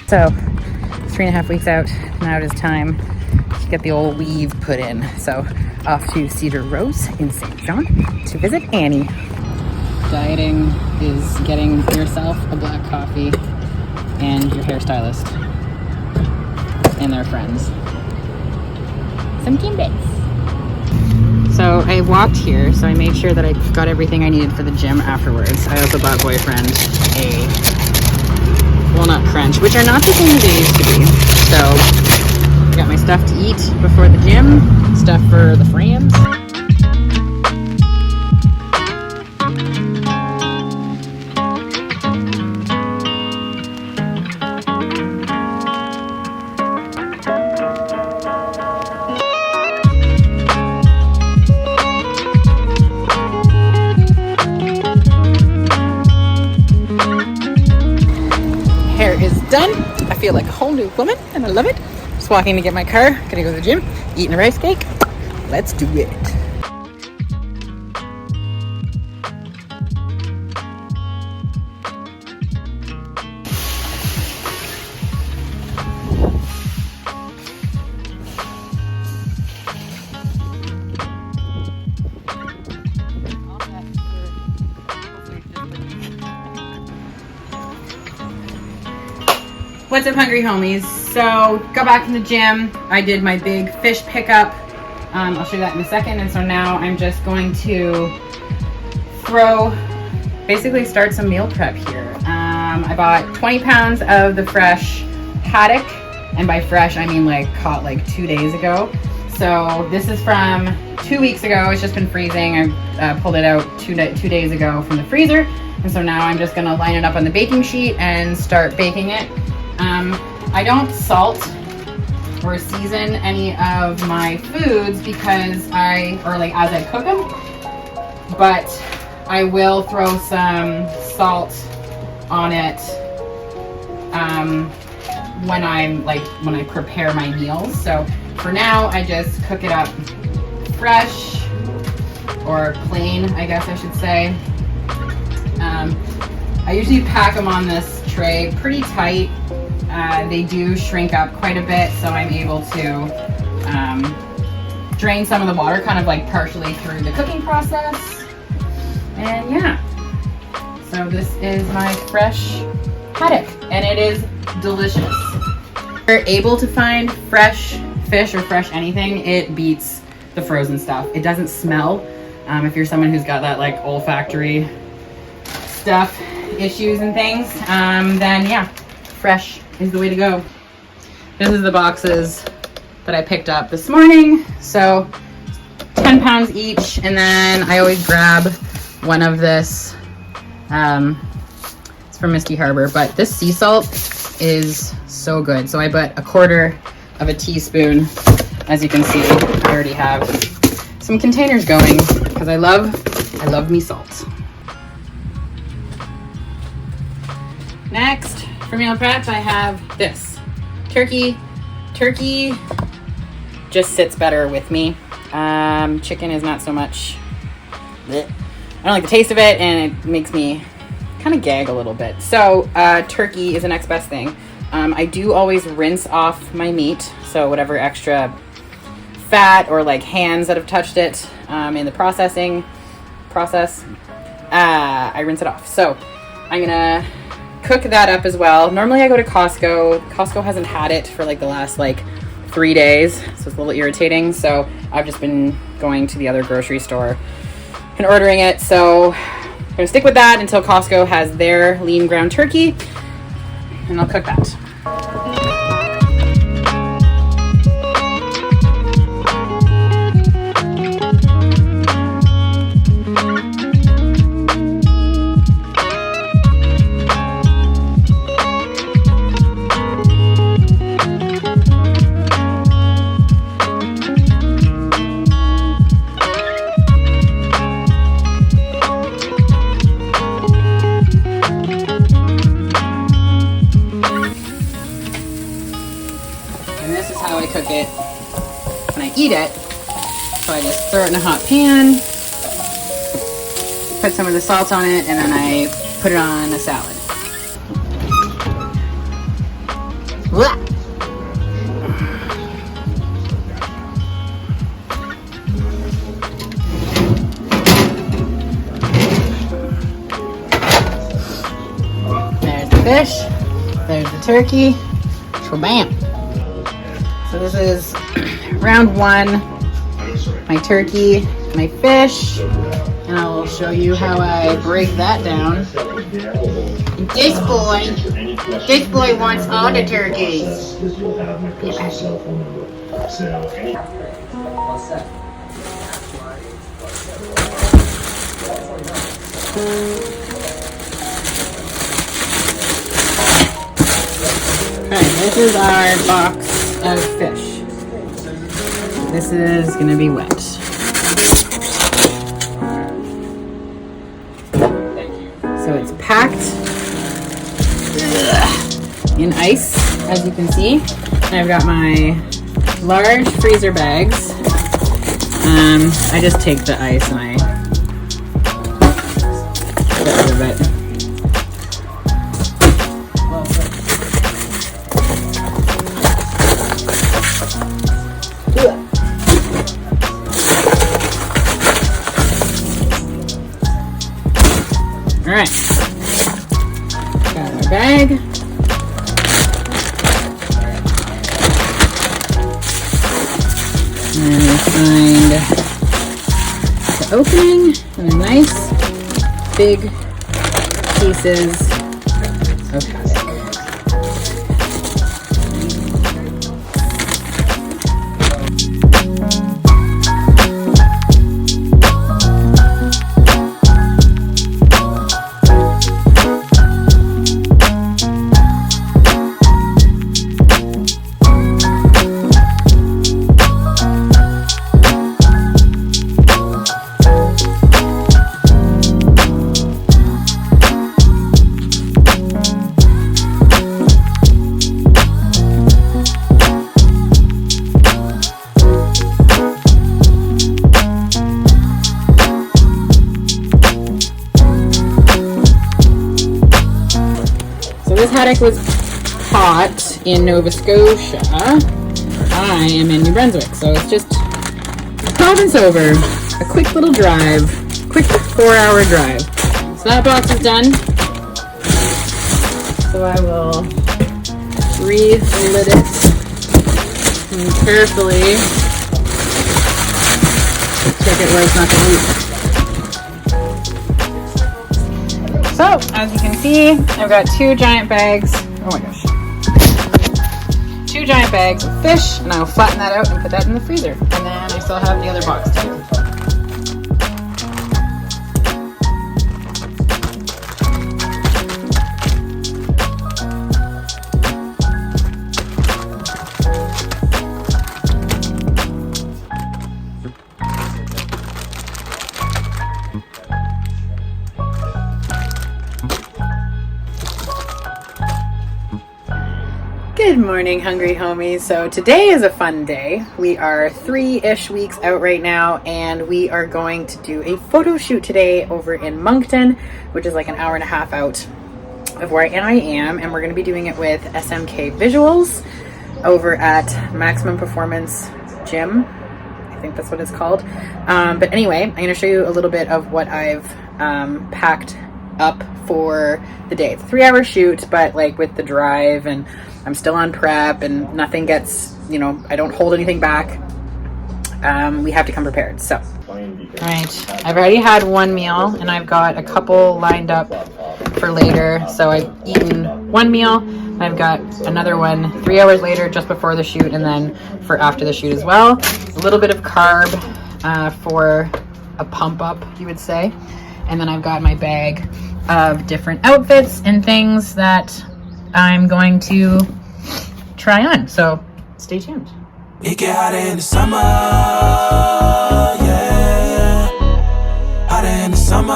So 3.5 weeks out, now it is time to get the old weave put in. So off to Cedar Rose in St. John to visit Annie. Dieting is getting yourself a black coffee and your hairstylist and their friends some Timbits. So I walked here, so I made sure that I got everything I needed for the gym afterwards. I also bought boyfriend a walnut crunch, which are not the same as they used to be. So I got my stuff to eat before the gym, stuff for the friends. Done. I feel like a whole new woman and I love it. Just walking to get my car, gonna go to the gym, eating a rice cake. Let's do it. What's up, hungry homies? So got back from the gym. I did my big fish pickup. I'll show you that in a second. And so now I'm just going to basically start some meal prep here. I bought 20 pounds of the fresh haddock, and by fresh I mean like caught like 2 days ago. So this is from 2 weeks ago. It's just been freezing. I pulled it out two days ago from the freezer, and so now I'm just gonna line it up on the baking sheet and start baking it. I don't salt or season any of my foods because as I cook them, but I will throw some salt on it when I prepare my meals. So for now, I just cook it up fresh or plain, I guess I should say. I usually pack them on this tray pretty tight. They do shrink up quite a bit, so I'm able to drain some of the water kind of like partially through the cooking process. And yeah, so this is my fresh haddock, and it is delicious. If you're able to find fresh fish or fresh anything, it beats the frozen stuff. It doesn't smell. If you're someone who's got that like olfactory stuff issues and things, then yeah, fresh is the way to go. This is the boxes that I picked up this morning. So 10 pounds each, and then I always grab one of this. It's from Misty Harbor, but this sea salt is so good. So I put 1/4 of a teaspoon. As you can see, I already have some containers going because I love me salt. Next, for meal prep, I have this turkey. Turkey just sits better with me. Chicken is not so much. Blech. I don't like the taste of it, and it makes me kind of gag a little bit. So turkey is the next best thing. I do always rinse off my meat, so whatever extra fat or like hands that have touched it in the processing process, I rinse it off. So I'm gonna cook that up as well. Normally I go to Costco. Costco hasn't had it for like the last 3 days, so it's a little irritating. So I've just been going to the other grocery store and ordering it. So I'm gonna stick with that until Costco has their lean ground turkey, and I'll cook that. Cook it when I eat it. So I just throw it in a hot pan, put some of the salt on it, and then I put it on a salad. Blah. There's the fish. There's the turkey. Bam. So this is round one. My turkey, my fish, and I will show you how I break that down. This boy wants all the turkeys. Alright, this is our box of fish. This is gonna be wet. So it's packed in ice, as you can see. And I've got my large freezer bags. I just take the ice and I get rid of it. Alright, got our bag. And then we find the opening and the nice big pieces of haddock. This haddock was caught in Nova Scotia. I am in New Brunswick, so it's just a province over. A quick little drive, quick 4-hour drive. So that box is done. So I will re-lid it and carefully check it where it's not going to leak. So, as you can see, I've got 2 giant bags. Oh my gosh. 2 giant bags of fish, and I'll flatten that out and put that in the freezer. And then I still have the other box too. Good morning, hungry homies. So today is a fun day. We are 3-ish weeks out right now, and we are going to do a photo shoot today over in Moncton, which is like an hour and a half out of where I am, and we're going to be doing it with SMK Visuals over at Maximum Performance Gym. I think that's what it's called. But anyway, I'm going to show you a little bit of what I've packed up for the day. It's a 3-hour shoot, but like with the drive, and I'm still on prep and nothing gets, you know, I don't hold anything back. We have to come prepared. So, all right, I've already had one meal and I've got a couple lined up for later. So I've eaten one meal. I've got another one 3 hours later, just before the shoot, and then for after the shoot as well. A little bit of carb for a pump up, you would say. And then I've got my bag of different outfits and things that I'm going to try on. So stay tuned. It get hotter in the summer, yeah. Hotter in the summer.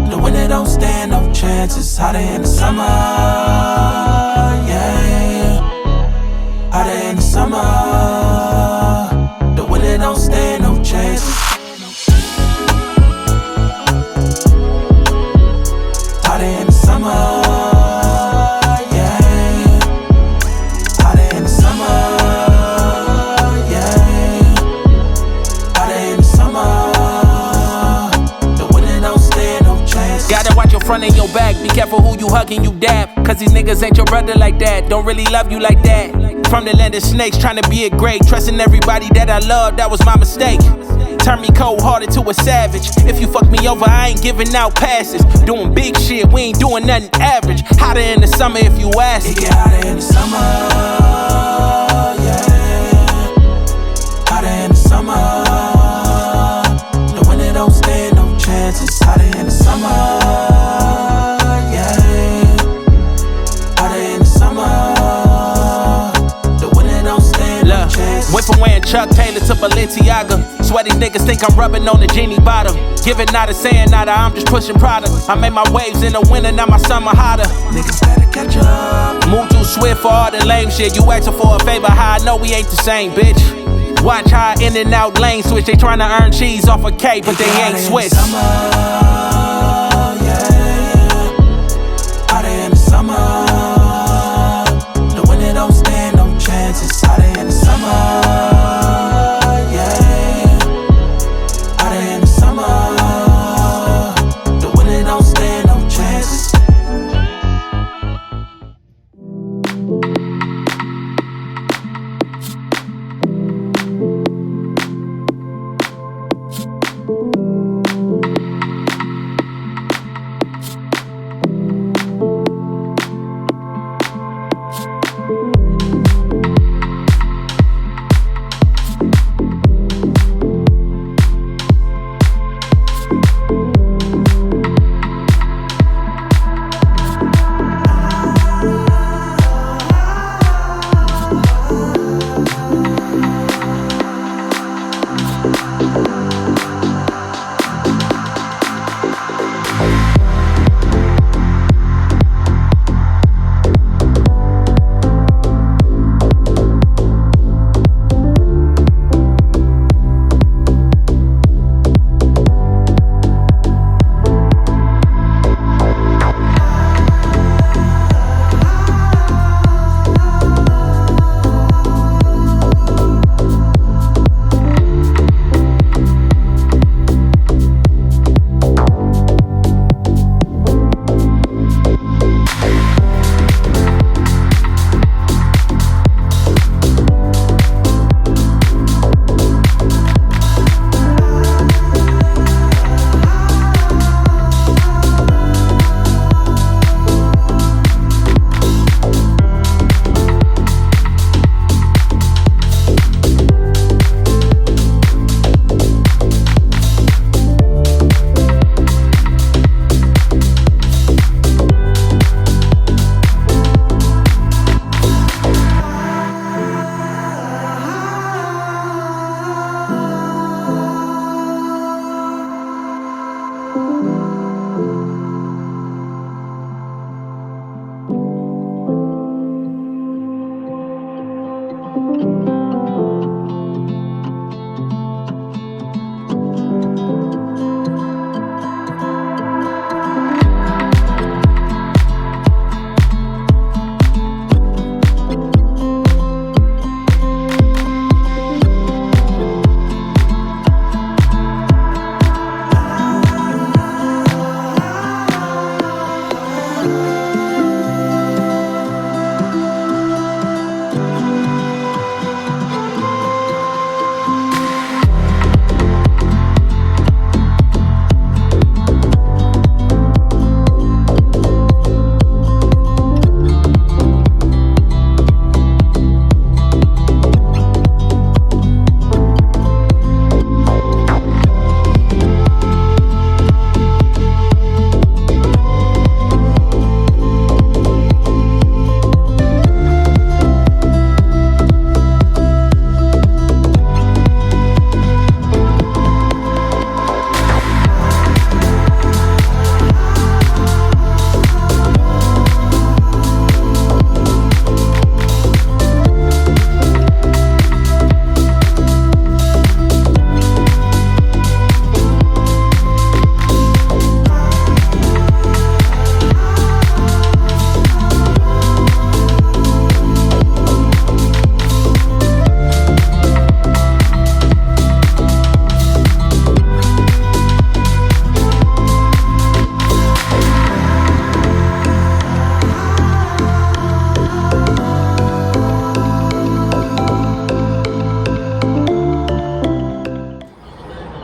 The winter don't stand no chances. Hotter in the summer, yeah. Hotter in the summer. The winter don't stand no chances. Hotter in the summer, yeah. front and your back. Be careful who you hug and you dab, cause these niggas ain't your brother like that. Don't really love you like that. From the land of snakes, trying to be a great. Trusting everybody that I love, that was my mistake. Turn me cold-hearted to a savage. If you fuck me over, I ain't giving out passes. Doing big shit, we ain't doing nothing average. Hotter in the summer if you ask. It get hotter in the summer, yeah. Hotter in the summer. The winter don't stand no chances. Hotter in the summer, yeah. Hotter in the summer. The winter don't stand no chances. Went from wearing Chuck Taylor to Balenciaga. Swear these niggas think I'm rubbing on the genie bottle. Giving nada, saying nada, I'm just pushing product. I made my waves in the winter, now my summer hotter. Niggas better catch up. Move too swift for all the lame shit. You asking for a favor, how I know we ain't the same, bitch. Watch how I in and out lane switch. They tryna earn cheese off a K, but they ain't Swiss. Hotter in the summer. The winter don't stand no chances. Hotter in the summer.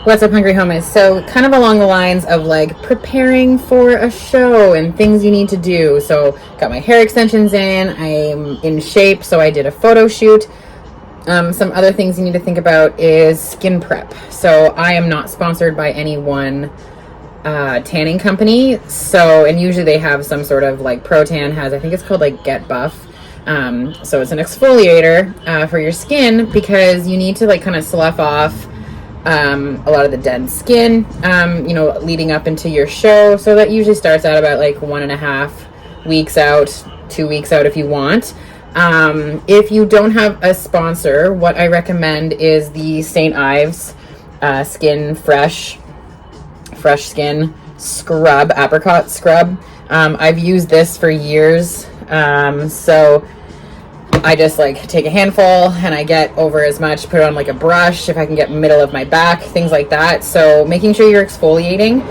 What's up, Hungry Homies? So kind of along the lines of like preparing for a show and things you need to do. So got my hair extensions in, I'm in shape, so I did a photo shoot. Some other things you need to think about is skin prep. So I am not sponsored by any one tanning company. So, and usually they have some sort of like Pro-Tan has, I think it's called like Get Buff. So it's an exfoliator for your skin because you need to like kind of slough off a lot of the dead skin, you know, leading up into your show. So that usually starts out about like 1.5 weeks out, 2 weeks out if you want. If you don't have a sponsor, what I recommend is the St. Ives Skin Fresh Skin Scrub, Apricot Scrub. I've used this for years. So I just like take a handful and I get over as much, put it on like a brush if I can get middle of my back, things like that. So making sure you're exfoliating,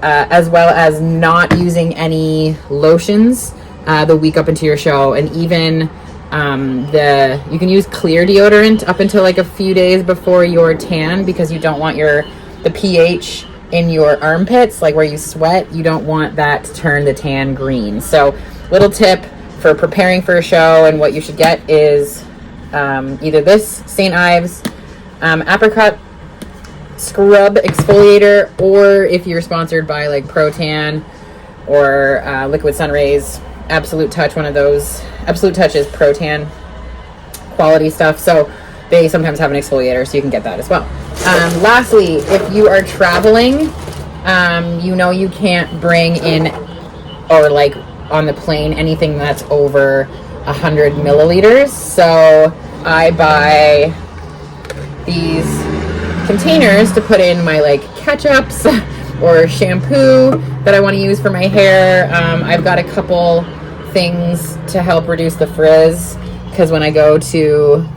as well as not using any lotions the week up into your show. And even you can use clear deodorant up until like a few days before your tan, because you don't want the pH in your armpits, like where you sweat, you don't want that to turn the tan green. So little tip for preparing for a show and what you should get is either this St. Ives Apricot Scrub Exfoliator, or if you're sponsored by like Pro-Tan or Liquid Sun Rays, Absolute Touch, one of those. Absolute Touch is Pro-Tan quality stuff, so they sometimes have an exfoliator, so you can get that as well. Lastly, if you are traveling, you know you can't bring in or like on the plane anything that's over 100 milliliters. So I buy these containers to put in my like ketchups or shampoo that I want to use for my hair. I've got a couple things to help reduce the frizz, because when I go to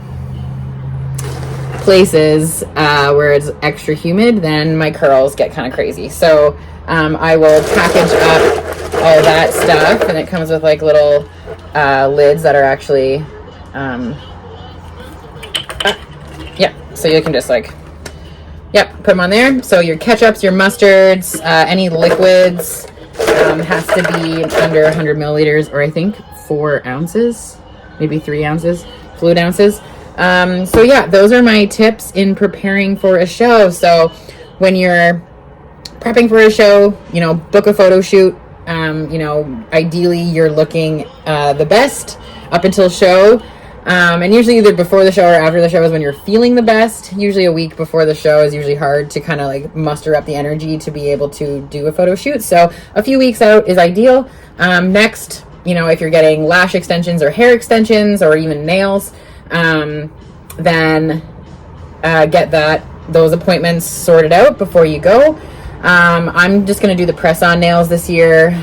places where it's extra humid, then my curls get kind of crazy. So I will package up all that stuff, and it comes with like little lids that are actually so you can just like put them on there. So your ketchups, your mustards, any liquids has to be under 100 milliliters, or I think 4 ounces, maybe 3 ounces, fluid ounces. So yeah, those are my tips in preparing for a show. So when you're prepping for a show, you know, book a photo shoot. You know, ideally you're looking the best up until show. And usually either before the show or after the show is when you're feeling the best. Usually a week before the show is usually hard to kind of like muster up the energy to be able to do a photo shoot. So a few weeks out is ideal. Next, you know, if you're getting lash extensions or hair extensions or even nails, then get those appointments sorted out before you go. I'm just going to do the press-on nails this year.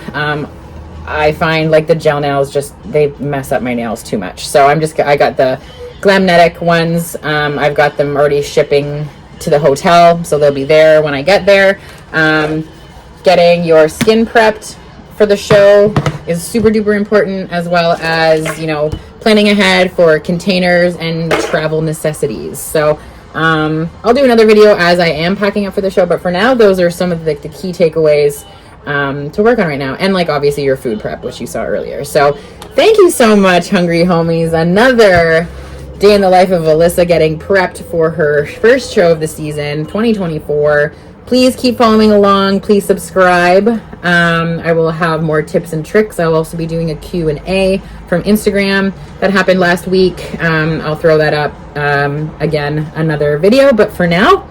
I find like the gel nails they mess up my nails too much. So I got the Glamnetic ones. I've got them already shipping to the hotel, so they'll be there when I get there. Getting your skin prepped for the show is super duper important, as well as, you know, planning ahead for containers and travel necessities. So I'll do another video as I am packing up for the show, but for now, those are some of the key takeaways to work on right now. And like obviously your food prep, which you saw earlier. So thank you so much, Hungry Homies. Another day in the life of Alyssa getting prepped for her first show of the season, 2024. Please keep following along. Please subscribe. I will have more tips and tricks. I'll also be doing a Q&A from Instagram that happened last week. I'll throw that up again, another video. But for now,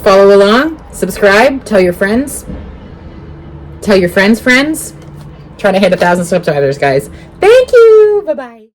follow along, subscribe, tell your friends. Tell your friends. Trying to hit 1,000 subscribers, guys. Thank you. Bye-bye.